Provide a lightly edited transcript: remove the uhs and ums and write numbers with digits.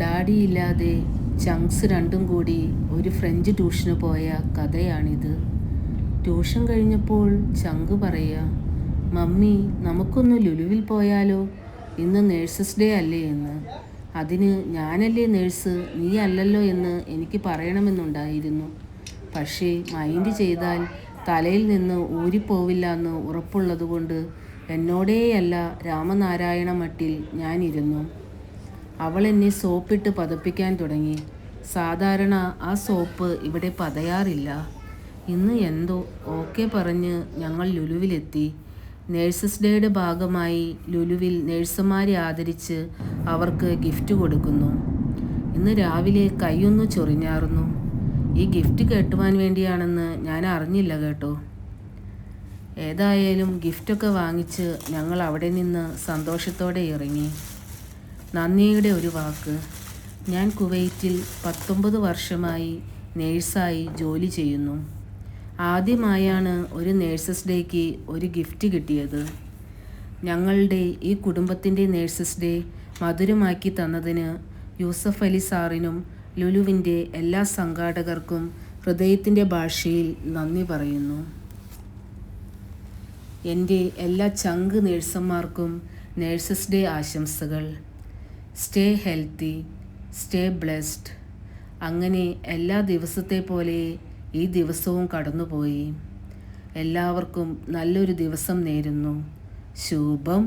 ഡാഡിയില്ലാതെ chunks രണ്ടും കൂടി ഒരു ഫ്രഞ്ച് ട്യൂഷന് പോയ കഥയാണിത്. ട്യൂഷൻ കഴിഞ്ഞപ്പോൾ ചങ്ക് പറയുക, മമ്മി നമുക്കൊന്ന് ലുലുവിൽ പോയാലോ, ഇന്ന് നേഴ്സസ് ഡേ അല്ലേ എന്ന്. അതിന് ഞാനല്ലേ നേഴ്സ്, നീ അല്ലല്ലോ എന്ന് എനിക്ക് പറയണമെന്നുണ്ടായിരുന്നു. പക്ഷേ മൈൻഡ് ചെയ്താൽ തലയിൽ നിന്ന് ഊരിപ്പോവില്ല എന്ന് ഉറപ്പുള്ളതുകൊണ്ട് എന്നോടേയല്ല രാമനാരായണ മട്ടിൽ ഞാനിരുന്നു. അവൾ എന്നെ സോപ്പിട്ട് പതപ്പിക്കാൻ തുടങ്ങി. സാധാരണ ആ സോപ്പ് ഇവിടെ പതയാറില്ല. ഇന്ന് എന്തോ ഓക്കെ പറഞ്ഞ് ഞങ്ങൾ ലുലുവിലെത്തി. നേഴ്സസ് ഡേയുടെ ഭാഗമായി ലുലുവിൽ നേഴ്സുമാരെ ആദരിച്ച് അവർക്ക് ഗിഫ്റ്റ് കൊടുക്കുന്നു. ഇന്ന് രാവിലെ കൈയൊന്നു ചൊറിഞ്ഞായിരുന്നു. ഈ ഗിഫ്റ്റ് കെട്ടുവാൻ വേണ്ടിയാണെന്ന് ഞാൻ അറിഞ്ഞില്ല കേട്ടോ. ഏതായാലും ഗിഫ്റ്റൊക്കെ വാങ്ങിച്ച് ഞങ്ങൾ അവിടെ നിന്ന് സന്തോഷത്തോടെ ഇറങ്ങി. നന്ദിയുടെ ഒരു വാക്ക്. ഞാൻ കുവൈറ്റിൽ 19 വർഷമായി നേഴ്സായി ജോലി ചെയ്യുന്നു. ആദ്യമായാണ് ഒരു നേഴ്സസ് ഡേക്ക് ഒരു ഗിഫ്റ്റ് കിട്ടിയത്. ഞങ്ങളുടെ ഈ കുടുംബത്തിൻ്റെ നേഴ്സസ് ഡേ മധുരമാക്കി തന്നതിന് യൂസഫ് അലി സാറിനും ലുലുവിൻ്റെ എല്ലാ സംഘാടകർക്കും ഹൃദയത്തിൻ്റെ ഭാഷയിൽ നന്ദി പറയുന്നു. എൻ്റെ എല്ലാ ചങ്ക് നേഴ്സുമാർക്കും നേഴ്സസ് ഡേ ആശംസകൾ. Stay healthy, stay blessed. അങ്ങനെ എല്ലാ ദിവസത്തെ പോലെ ഈ ദിവസവും കടന്നുപോയി. എല്ലാവർക്കും നല്ലൊരു ദിവസം നേരുന്നു. ശുഭം.